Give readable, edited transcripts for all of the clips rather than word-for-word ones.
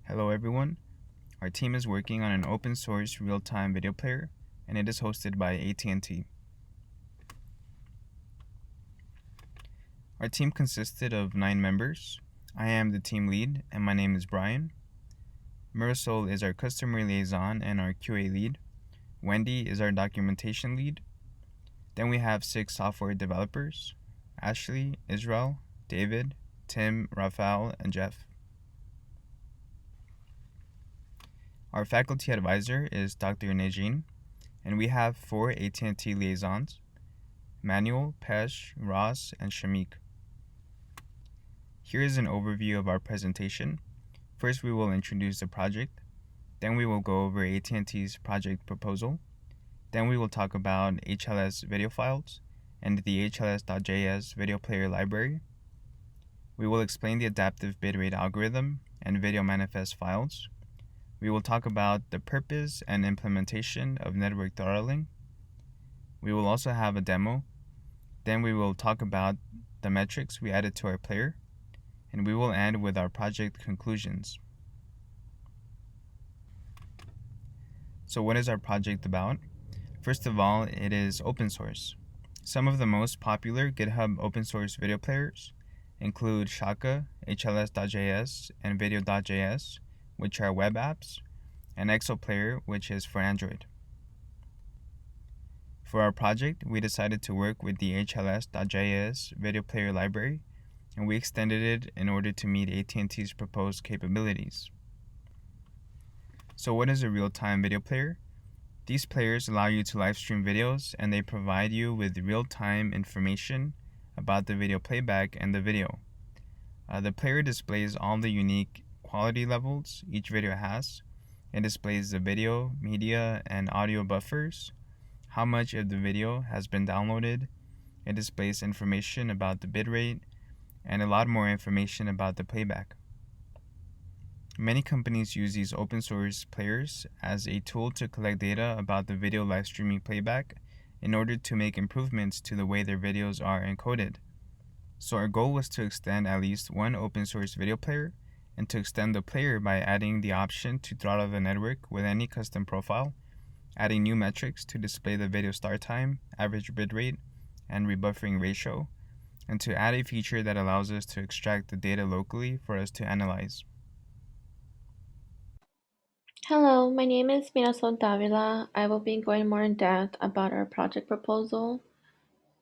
Hello everyone. Our team is working on an open source real-time video player and it is hosted by AT&T. Our team consisted of 9 members. I am the team lead and my name is Brian. Mirasol is our customer liaison and our QA lead. Wendy is our documentation lead. Then we have 6 software developers: Ashley, Israel, David, Tim, Rafael, and Jeff. Our faculty advisor is Dr. Negin, and we have 4 AT&T liaisons: Manuel, Pesh, Ross, and Shamik. Here is an overview of our presentation. First, we will introduce the project. Then we will go over AT&T's project proposal. Then we will talk about HLS video files and the HLS.js video player library. We will explain the adaptive bitrate algorithm and video manifest files. We will talk about the purpose and implementation of network throttling. We will also have a demo. Then we will talk about the metrics we added to our player, and we will end with our project conclusions. So what is our project about? First of all, it is open source. Some of the most popular GitHub open source video players include Shaka, HLS.js, and Video.js, which are web apps, and ExoPlayer, which is for Android. For our project, we decided to work with the HLS.js video player library, and we extended it in order to meet AT&T's proposed capabilities. So what is a real-time video player? These players allow you to live stream videos, and they provide you with real-time information about the video playback and the video. The player displays all the unique quality levels each video has. It displays the video, media, and audio buffers, how much of the video has been downloaded. It displays information about the bitrate, and a lot more information about the playback. Many companies use these open source players as a tool to collect data about the video live streaming playback in order to make improvements to the way their videos are encoded. So our goal was to extend at least one open source video player and to extend the player by adding the option to throttle the network with any custom profile, adding new metrics to display the video start time, average bitrate, and rebuffering ratio, and to add a feature that allows us to extract the data locally for us to analyze. Hello, my name is Mirasol Davila. I will be going more in depth about our project proposal.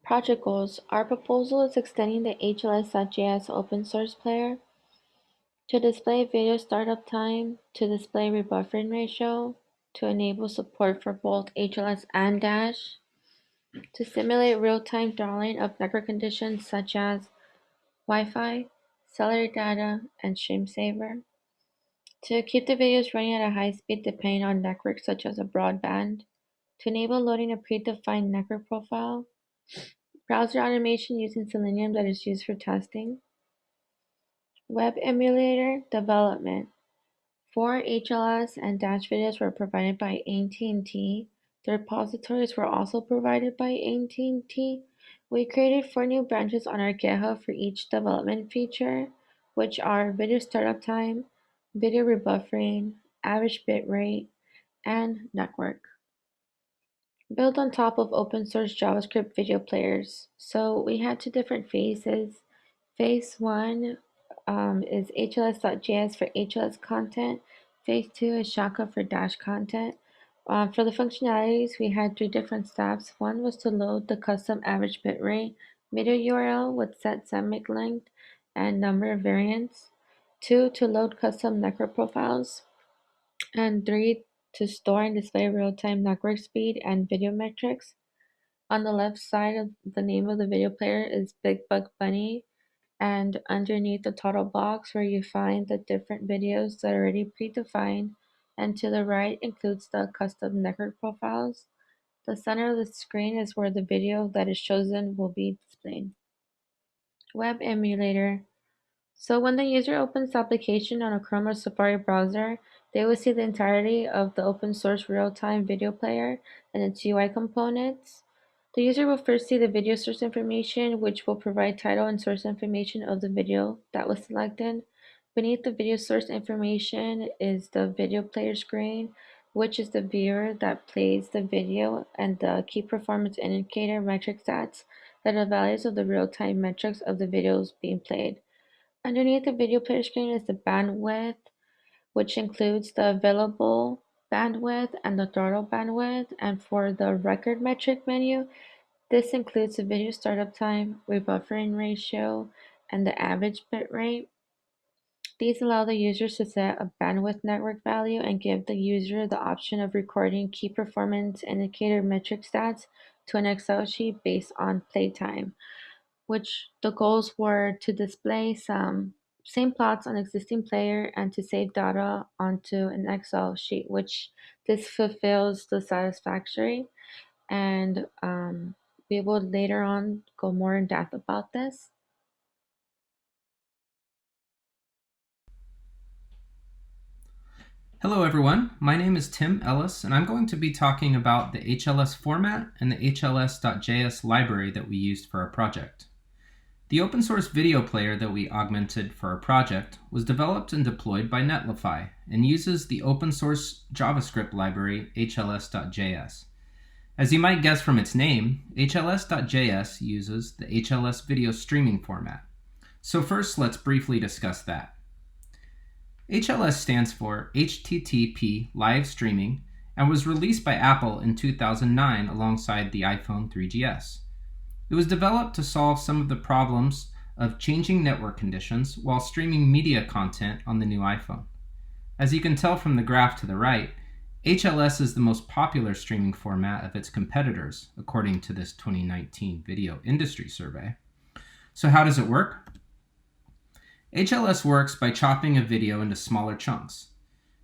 Project goals. Our proposal is extending the HLS.js open source player to display video startup time, to display rebuffering ratio, to enable support for both HLS and Dash, to simulate real-time throttling of network conditions such as Wi-Fi, cellular data, and stream saver, to keep the videos running at a high speed depending on networks such as a broadband, to enable loading a predefined network profile, browser automation using Selenium that is used for testing, web emulator development. 4 HLS and Dash videos were provided by AT&T. The repositories were also provided by AT&T. We created 4 new branches on our GitHub for each development feature, which are video startup time, video rebuffering, average bitrate, and network. Built on top of open source JavaScript video players. So we had 2 different phases. Phase 1 is HLS.js for HLS content. Phase 2 is Shaka for Dash content. For the functionalities, we had 3 different steps. One was to load the custom average bitrate video URL with set semic length and number of variants. 2, to load custom network profiles. And 3, to store and display real-time network speed and video metrics. On the left side of the name of the video player is Big Bug Bunny, and underneath the total box where you find the different videos that are already predefined, and to the right includes the custom network profiles. The center of the screen is where the video that is chosen will be displayed. Web emulator. So when the user opens the application on a Chrome or Safari browser, they will see the entirety of the open source real-time video player and its UI components. The user will first see the video source information, which will provide title and source information of the video that was selected. Beneath the video source information is the video player screen, which is the viewer that plays the video, and the key performance indicator metric stats that are the values of the real-time metrics of the videos being played. Underneath the video player screen is the bandwidth, which includes the available bandwidth and the throttle bandwidth. And for the record metric menu, this includes the video startup time, rebuffering ratio, and the average bitrate. These allow the users to set a bandwidth network value and give the user the option of recording key performance indicator metric stats to an Excel sheet based on playtime, which the goals were to display some same plots on existing player and to save data onto an Excel sheet, which this fulfills the satisfactory. And we will later on go more in depth about this. Hello everyone, my name is Tim Ellis and I'm going to be talking about the HLS format and the HLS.js library that we used for our project. The open source video player that we augmented for our project was developed and deployed by Netlify and uses the open source JavaScript library HLS.js. As you might guess from its name, HLS.js uses the HLS video streaming format. So first, let's briefly discuss that. HLS stands for HTTP Live Streaming and was released by Apple in 2009 alongside the iPhone 3GS. It was developed to solve some of the problems of changing network conditions while streaming media content on the new iPhone. As you can tell from the graph to the right, HLS is the most popular streaming format of its competitors, according to this 2019 video industry survey. So how does it work? HLS works by chopping a video into smaller chunks,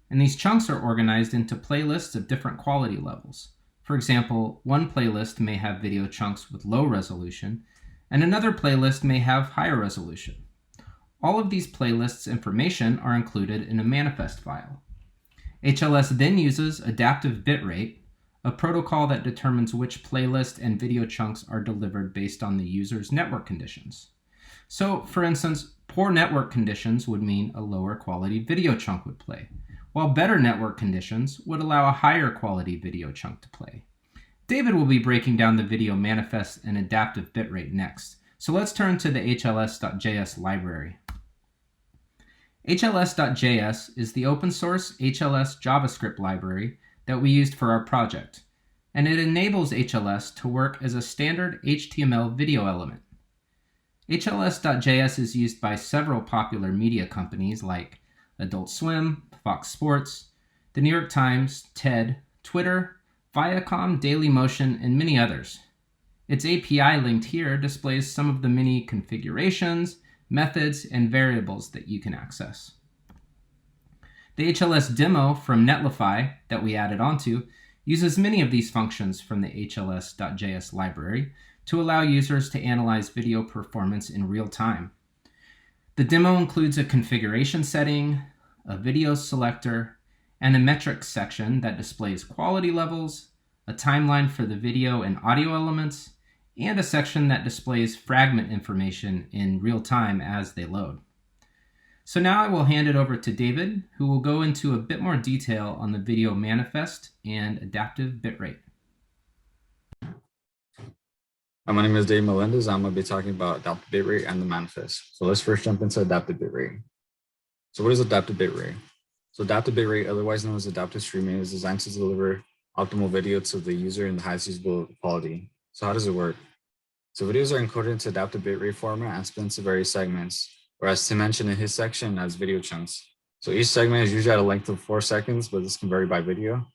and these chunks are organized into playlists of different quality levels. For example, one playlist may have video chunks with low resolution, and another playlist may have higher resolution. All of these playlists' information are included in a manifest file. HLS then uses adaptive bitrate, a protocol that determines which playlist and video chunks are delivered based on the user's network conditions. So, for instance, poor network conditions would mean a lower quality video chunk would play, while better network conditions would allow a higher quality video chunk to play. David will be breaking down the video manifest and adaptive bitrate next, so let's turn to the HLS.js library. HLS.js is the open source HLS JavaScript library that we used for our project, and it enables HLS to work as a standard HTML video element. HLS.js is used by several popular media companies like Adult Swim, Fox Sports, The New York Times, TED, Twitter, Viacom, Dailymotion, and many others. Its API linked here displays some of the many configurations, methods, and variables that you can access. The HLS demo from Netlify that we added onto uses many of these functions from the HLS.js library to allow users to analyze video performance in real time. The demo includes a configuration setting, a video selector, and a metrics section that displays quality levels, a timeline for the video and audio elements, and a section that displays fragment information in real time as they load. So now I will hand it over to David, who will go into a bit more detail on the video manifest and adaptive bitrate. Hi, my name is Dave Melendez. I'm going to be talking about adaptive bitrate and the manifest. So let's first jump into adaptive bitrate. So what is adaptive bitrate? So adaptive bitrate, otherwise known as adaptive streaming, is designed to deliver optimal video to the user in the highest usable quality. So how does it work? So videos are encoded into adaptive bitrate format and split into various segments, or as Tim mentioned in his section, as video chunks. So each segment is usually at a length of 4 seconds, but this can vary by video.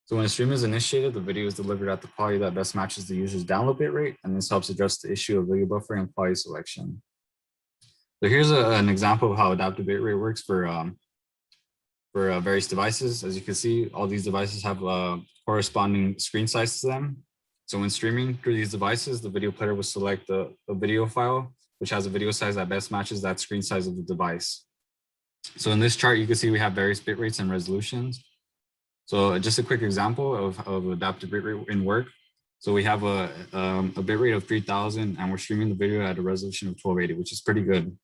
So when a stream is initiated, the video is delivered at the quality that best matches the user's download bitrate, and this helps address the issue of video buffering and quality selection. So here's an example of how adaptive bitrate works for various devices. As you can see, all these devices have corresponding screen size to them. So when streaming through these devices, the video player will select the video file, which has a video size that best matches that screen size of the device. So in this chart, you can see we have various bit rates and resolutions. So just a quick example of adaptive bitrate in work. So we have a bitrate of 3000 and we're streaming the video at a resolution of 1280, which is pretty good.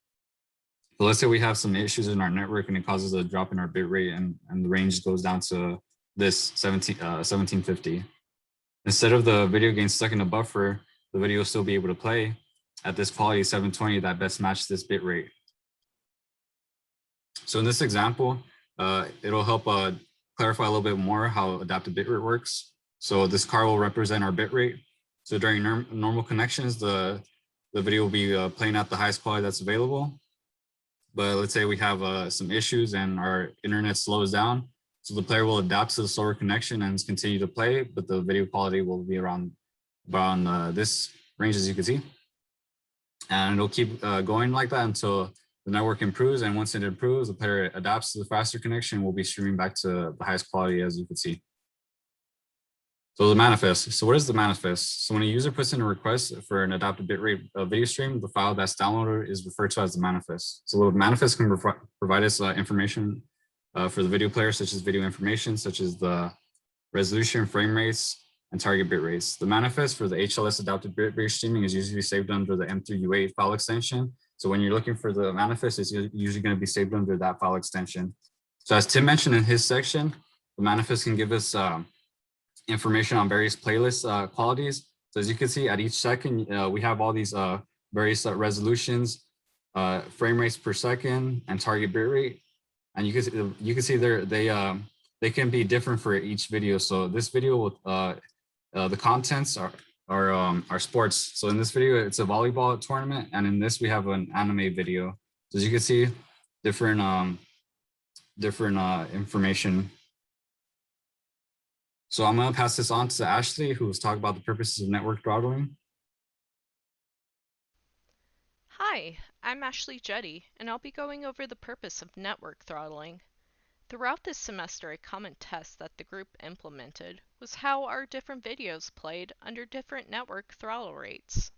So let's say we have some issues in our network and it causes a drop in our bit rate and the range goes down to this 1750. Instead of the video getting stuck in a buffer, the video will still be able to play at this quality 720 that best matches this bit rate. So in this example, it'll help clarify a little bit more how adaptive bitrate works. So this car will represent our bitrate. So during normal connections, the video will be playing at the highest quality that's available. But let's say we have some issues and our internet slows down. So the player will adapt to the slower connection and continue to play, but the video quality will be around this range, as you can see. And it'll keep going like that until the network improves. And once it improves, the player adapts to the faster connection. We'll be streaming back to the highest quality, as you can see. So the manifest. So what is the manifest? So when a user puts in a request for an adaptive bitrate video stream, the file that's downloaded is referred to as the manifest. So the manifest can provide us information for the video player, such as video information, such as the resolution, frame rates, and target bit rates. The manifest for the HLS adaptive bitrate streaming is usually saved under the M3U8 file extension. So when you're looking for the manifest, it's usually going to be saved under that file extension. So as Tim mentioned in his section, the manifest can give us information on various playlist qualities. So as you can see, at each second, we have all these various resolutions, frame rates per second, and target bit rate. And you can see they can be different for each video. So this video, the contents are sports. So in this video, it's a volleyball tournament, and in this we have an anime video. So as you can see, different information. So I'm going to pass this on to Ashley, who was talking about the purposes of network throttling. Hi, I'm Ashley Jetty, and I'll be going over the purpose of network throttling. Throughout this semester, a common test that the group implemented was how our different videos played under different network throttle rates.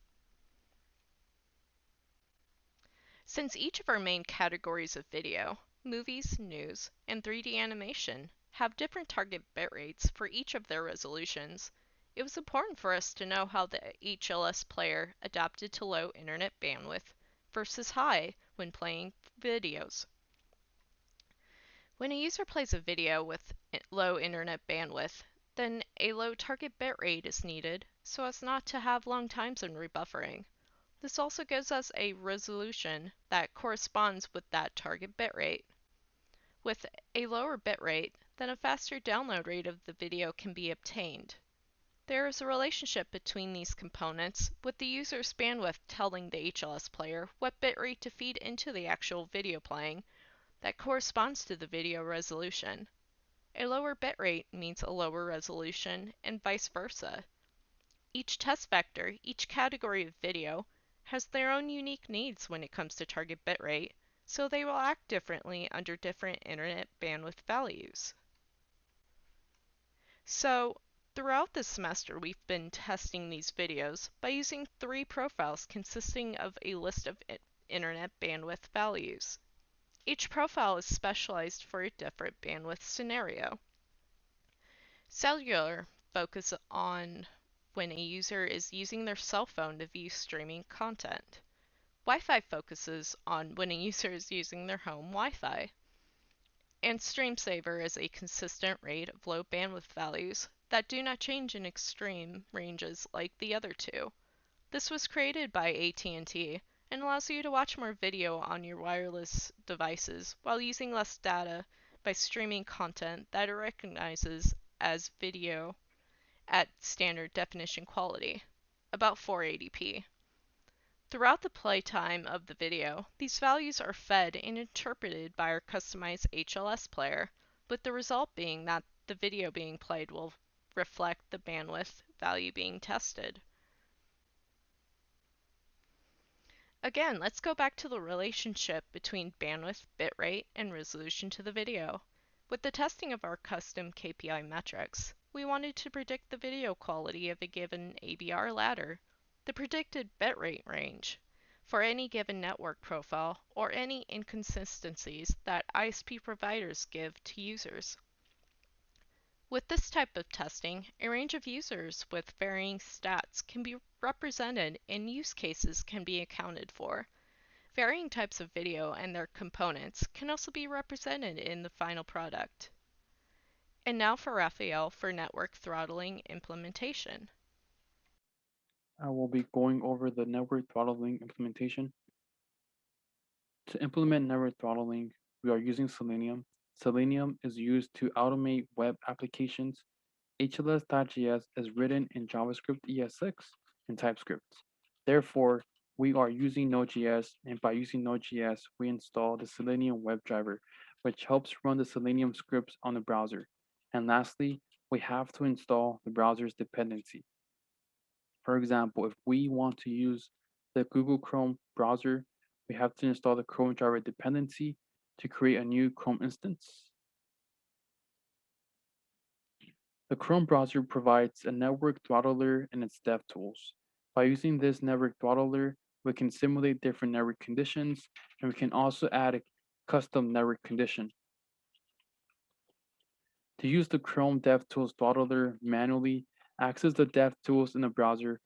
Since each of our main categories of video, movies, news, and 3D animation, have different target bit rates for each of their resolutions, it was important for us to know how the HLS player adapted to low internet bandwidth versus high when playing videos. When a user plays a video with low internet bandwidth, then a low target bitrate is needed so as not to have long times in rebuffering. This also gives us a resolution that corresponds with that target bitrate. With a lower bitrate, then a faster download rate of the video can be obtained. There is a relationship between these components, with the user's bandwidth telling the HLS player what bitrate to feed into the actual video playing that corresponds to the video resolution. A lower bitrate means a lower resolution, and vice versa. Each test vector, each category of video, has their own unique needs when it comes to target bitrate, so they will act differently under different internet bandwidth values. So, throughout this semester, we've been testing these videos by using 3 profiles consisting of a list of internet bandwidth values. Each profile is specialized for a different bandwidth scenario. Cellular focuses on when a user is using their cell phone to view streaming content. Wi-Fi focuses on when a user is using their home Wi-Fi. And StreamSaver is a consistent rate of low bandwidth values that do not change in extreme ranges like the other 2. This was created by AT&T and allows you to watch more video on your wireless devices while using less data by streaming content that it recognizes as video at standard definition quality, about 480p. Throughout the playtime of the video, these values are fed and interpreted by our customized HLS player, with the result being that the video being played will reflect the bandwidth value being tested. Again, let's go back to the relationship between bandwidth, bitrate, and resolution to the video. With the testing of our custom KPI metrics, we wanted to predict the video quality of a given ABR ladder, the predicted bitrate range, for any given network profile, or any inconsistencies that ISP providers give to users. With this type of testing, a range of users with varying stats can be represented and use cases can be accounted for. Varying types of video and their components can also be represented in the final product. And now for Rafael for network throttling implementation. I will be going over the network throttling implementation. To implement network throttling, we are using Selenium. Selenium is used to automate web applications. HLS.js is written in JavaScript ES6 and TypeScript. Therefore, we are using Node.js, and by using Node.js, we install the Selenium WebDriver, which helps run the Selenium scripts on the browser. And lastly, we have to install the browser's dependency. For example, if we want to use the Google Chrome browser, we have to install the Chrome driver dependency to create a new Chrome instance. The Chrome browser provides a network throttler and its Devtools. By using this network throttler, we can simulate different network conditions, and we can also add a custom network condition. To use the Chrome DevTools throttler manually, access the Devtools in the browser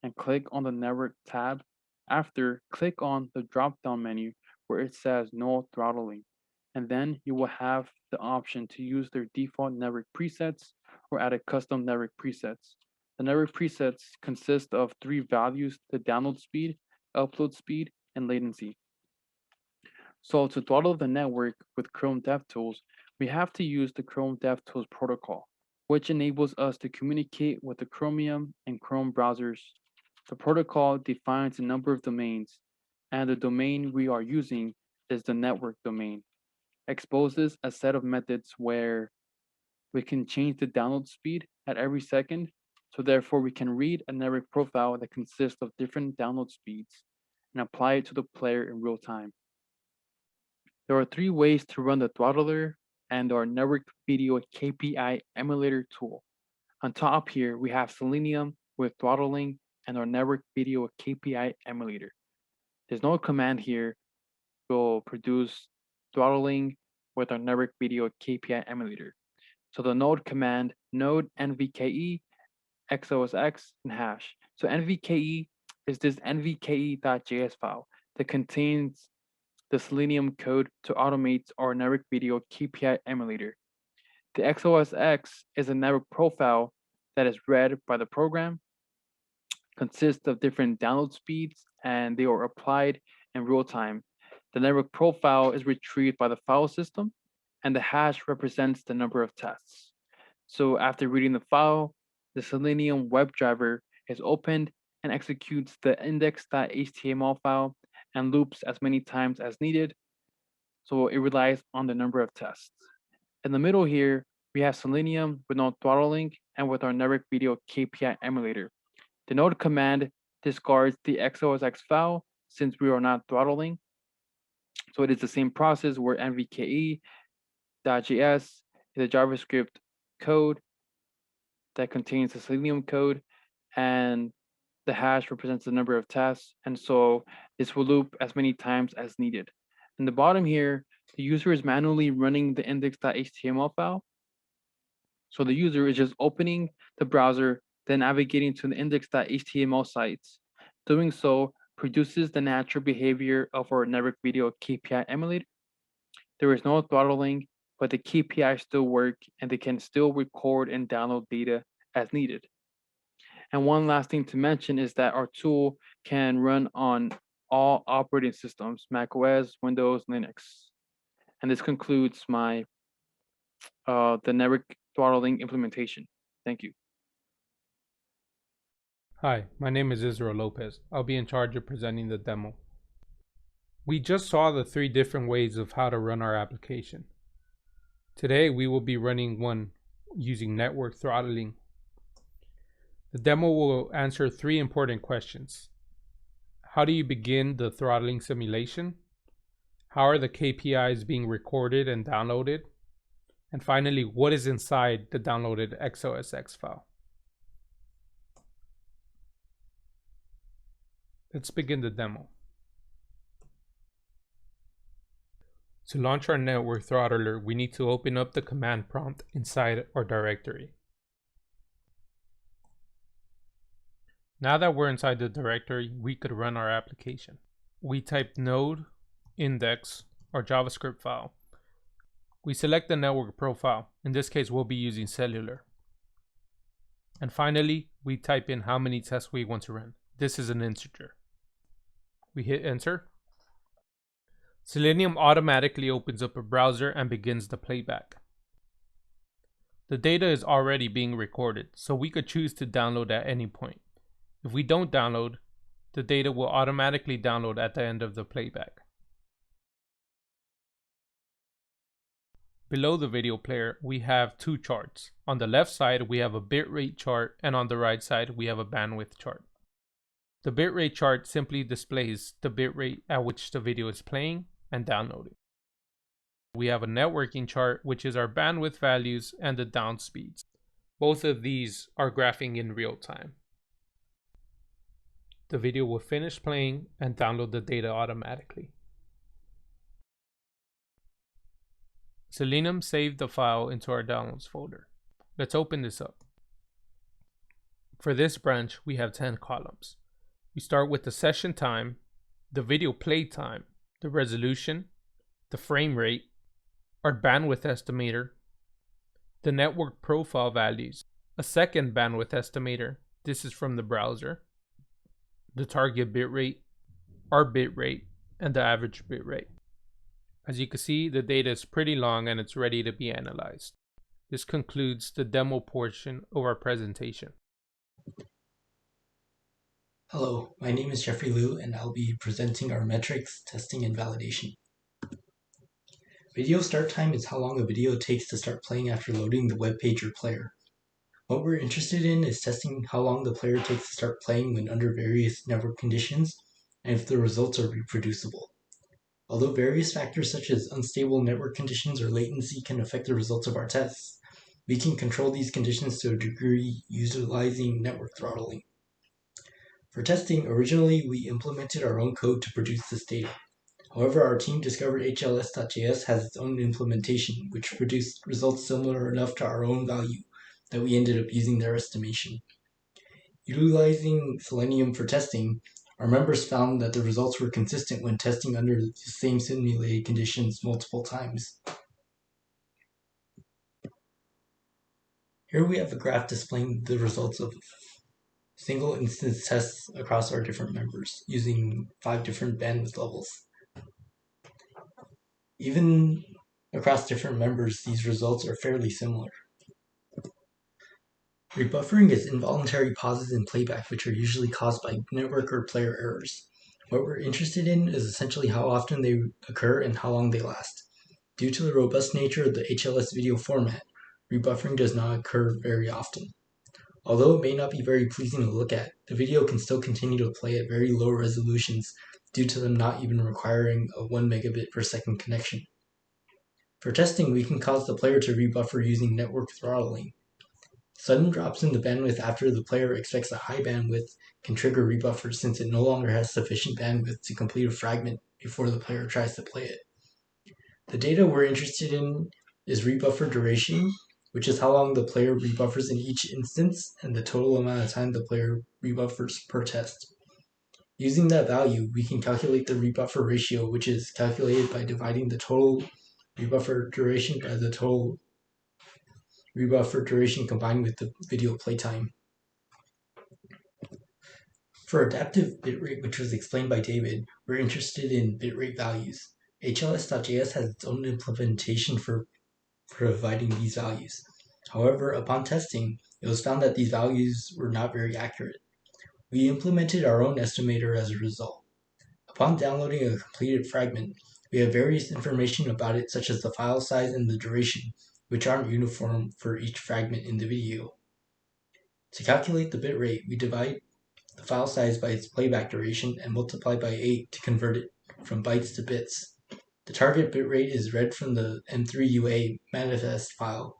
and click on the Network tab. After, click on the drop-down menu where it says No Throttling, and then you will have the option to use their default network presets or add a custom network presets. The network presets consist of 3 values: the download speed, upload speed, and latency. So to throttle the network with Chrome DevTools, we have to use the Chrome DevTools protocol, which enables us to communicate with the Chromium and Chrome browsers. The protocol defines a number of domains, and the domain we are using is the network domain. Exposes a set of methods where we can change the download speed at every second, so therefore we can read a network profile that consists of different download speeds and apply it to the player in real time. There are 3 ways to run the throttler and our network video KPI emulator tool. On top here, we have Selenium with throttling and our network video KPI emulator. There's no command here will produce throttling with our network video KPI emulator. So the node command, node nvke xosx and hash. So nvke is this nvke.js file that contains the Selenium code to automate our network video KPI emulator. The xosx is a network profile that is read by the program, consists of different download speeds, and they are applied in real time. The network profile is retrieved by the file system, and the hash represents the number of tests. So after reading the file, the Selenium WebDriver is opened and executes the index.html file and loops as many times as needed. So it relies on the number of tests. In the middle here, we have Selenium with no throttling and with our network video KPI emulator. The node command discards the xosx file since we are not throttling. So it is the same process where nvke.js is a JavaScript code that contains the Selenium code, and the hash represents the number of tests, and so this will loop as many times as needed. In the bottom here, the user is manually running the index.html file. So the user is just opening the browser, then navigating to the index.html sites. Doing so produces the natural behavior of our network video KPI emulator. There is no throttling, but the KPIs still work and they can still record and download data as needed. And one last thing to mention is that our tool can run on all operating systems, macOS, Windows, Linux. And this concludes my the network throttling implementation. Thank you. Hi, my name is Israel Lopez. I'll be in charge of presenting the demo. We just saw the 3 different ways of how to run our application. Today we will be running one using network throttling. The demo will answer 3 important questions. How do you begin the throttling simulation? How are the KPIs being recorded and downloaded? And finally, what is inside the downloaded xosx file? Let's begin the demo. To launch our network throttler, we need to open up the command prompt inside our directory. Now that we're inside the directory, we could run our application. we type node index, our JavaScript file. We select the network profile. In this case, we'll be using cellular. And finally, we type in how many tests we want to run. This is an integer. We hit enter. Selenium automatically opens up a browser and begins the playback. The data is already being recorded, so we could choose to download at any point. If we don't download, the data will automatically download at the end of the playback. Below the video player, we have two charts. On the left side, we have a bitrate chart, and on the right side, we have a bandwidth chart. The bitrate chart simply displays the bitrate at which the video is playing and downloading. We have a networking chart, which is our bandwidth values and the down speeds. Both of these are graphing in real time. The video will finish playing and download the data automatically. Selenium saved the file into our downloads folder. Let's open this up. For this branch, we have 10 columns. We start with the session time, the video play time, the resolution, the frame rate, our bandwidth estimator, the network profile values, a second bandwidth estimator, this is from the browser, the target bitrate, our bitrate, and the average bitrate. As you can see, the data is pretty long and it's ready to be analyzed. This concludes the demo portion of our presentation. Hello, my name is Jeffrey Liu and I'll be presenting our metrics, testing, and validation. Video start time is how long a video takes to start playing after loading the web page or player. What we're interested in is testing how long the player takes to start playing when under various network conditions and if the results are reproducible. Although various factors such as unstable network conditions or latency can affect the results of our tests, we can control these conditions to a degree utilizing network throttling. For testing, originally we implemented our own code to produce this data. However, our team discovered HLS.js has its own implementation, which produced results similar enough to our own value that we ended up using their estimation. Utilizing Selenium for testing, our members found that the results were consistent when testing under the same simulated conditions multiple times. Here we have a graph displaying the results of single instance tests across our different members using 5 different bandwidth levels. Even across different members, these results are fairly similar. Rebuffering is involuntary pauses in playback which are usually caused by network or player errors. What we're interested in is essentially how often they occur and how long they last. Due to the robust nature of the HLS video format, rebuffering does not occur very often. Although it may not be very pleasing to look at, the video can still continue to play at very low resolutions due to them not even requiring a 1 megabit per second connection. For testing, we can cause the player to rebuffer using network throttling. Sudden drops in the bandwidth after the player expects a high bandwidth can trigger rebuffer since it no longer has sufficient bandwidth to complete a fragment before the player tries to play it. The data we're interested in is rebuffer duration, which is how long the player rebuffers in each instance and the total amount of time the player rebuffers per test. Using that value, we can calculate the rebuffer ratio, which is calculated by dividing the total rebuffer duration by the total rebuffer duration combined with the video playtime. For adaptive bitrate, which was explained by David, we're interested in bitrate values. HLS.js has its own implementation for providing these values. However, upon testing, it was found that these values were not very accurate. We implemented our own estimator as a result. Upon downloading a completed fragment, we have various information about it such as the file size and the duration, which aren't uniform for each fragment in the video. To calculate the bitrate, we divide the file size by its playback duration and multiply by 8 to convert it from bytes to bits. The target bitrate is read from the M3UA manifest file,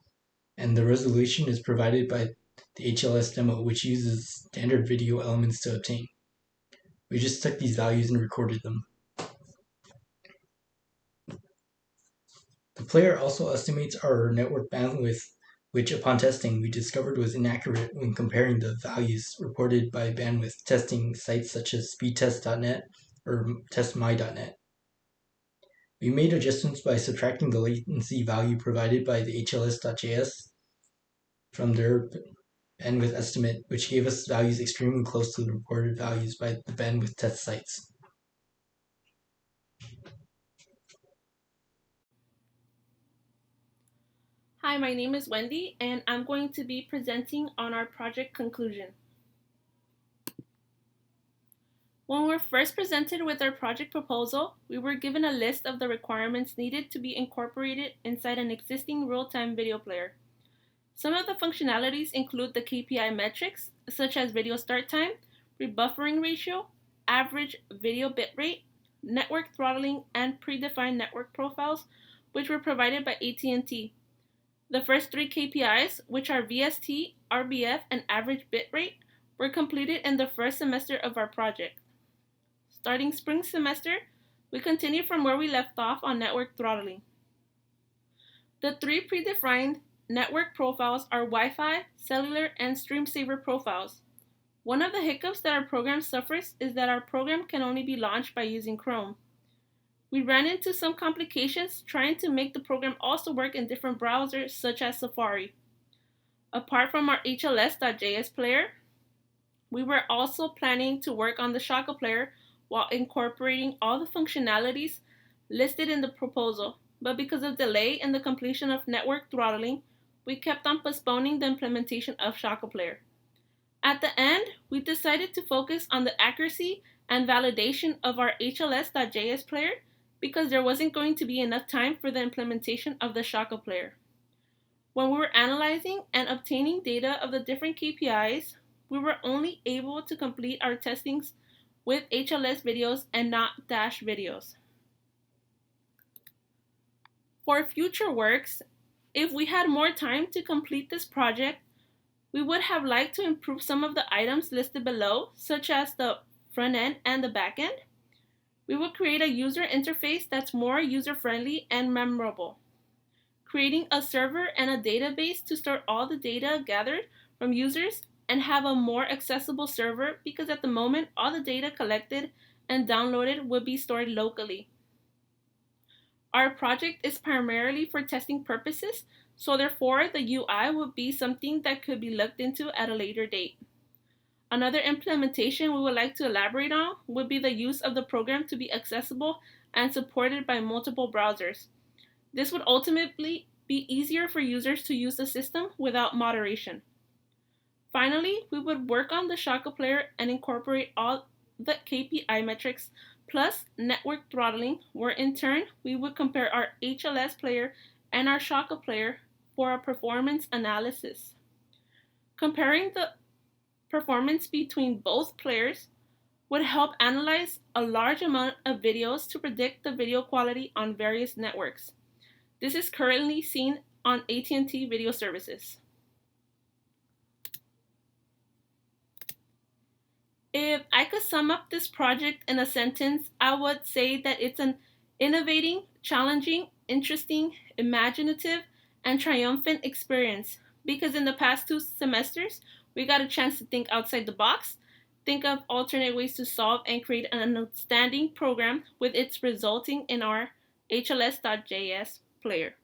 and the resolution is provided by the HLS demo, which uses standard video elements to obtain. We just took these values and recorded them. The player also estimates our network bandwidth, which upon testing we discovered was inaccurate when comparing the values reported by bandwidth testing sites such as speedtest.net or testmy.net. We made adjustments by subtracting the latency value provided by the HLS.js from their bandwidth estimate, which gave us values extremely close to the reported values by the bandwidth test sites. Hi, my name is Wendy, and I'm going to be presenting on our project conclusion. When we were first presented with our project proposal, we were given a list of the requirements needed to be incorporated inside an existing real-time video player. Some of the functionalities include the KPI metrics, such as video start time, rebuffering ratio, average video bitrate, network throttling, and predefined network profiles, which were provided by AT&T. The first three KPIs, which are VST, RBF, and average bitrate, were completed in the first semester of our project. Starting spring semester, we continue from where we left off on network throttling. The three predefined network profiles are Wi-Fi, cellular, and stream saver profiles. One of the hiccups that our program suffers is that our program can only be launched by using Chrome. We ran into some complications trying to make the program also work in different browsers such as Safari. Apart from our HLS.js player, we were also planning to work on the Shaka player while incorporating all the functionalities listed in the proposal, but because of delay in the completion of network throttling, we kept on postponing the implementation of Shaka player. At the end, we decided to focus on the accuracy and validation of our HLS.js player because there wasn't going to be enough time for the implementation of the Shaka player. When we were analyzing and obtaining data of the different KPIs, we were only able to complete our testings with HLS videos and not Dash videos. For future works, if we had more time to complete this project, we would have liked to improve some of the items listed below, such as the front end and the back end. We would create a user interface that's more user-friendly and memorable. Creating a server and a database to store all the data gathered from users and have a more accessible server because at the moment all the data collected and downloaded would be stored locally. Our project is primarily for testing purposes, so therefore the UI would be something that could be looked into at a later date. Another implementation we would like to elaborate on would be the use of the program to be accessible and supported by multiple browsers. This would ultimately be easier for users to use the system without moderation. Finally, we would work on the Shaka player and incorporate all the KPI metrics plus network throttling, where in turn we would compare our HLS player and our Shaka player for a performance analysis. Comparing the performance between both players would help analyze a large amount of videos to predict the video quality on various networks. This is currently seen on AT&T video services. If I could sum up this project in a sentence, I would say that it's an innovating, challenging, interesting, imaginative, and triumphant experience because in the past 2 semesters, we got a chance to think outside the box, think of alternate ways to solve and create an outstanding program with its resulting in our HLS.js player.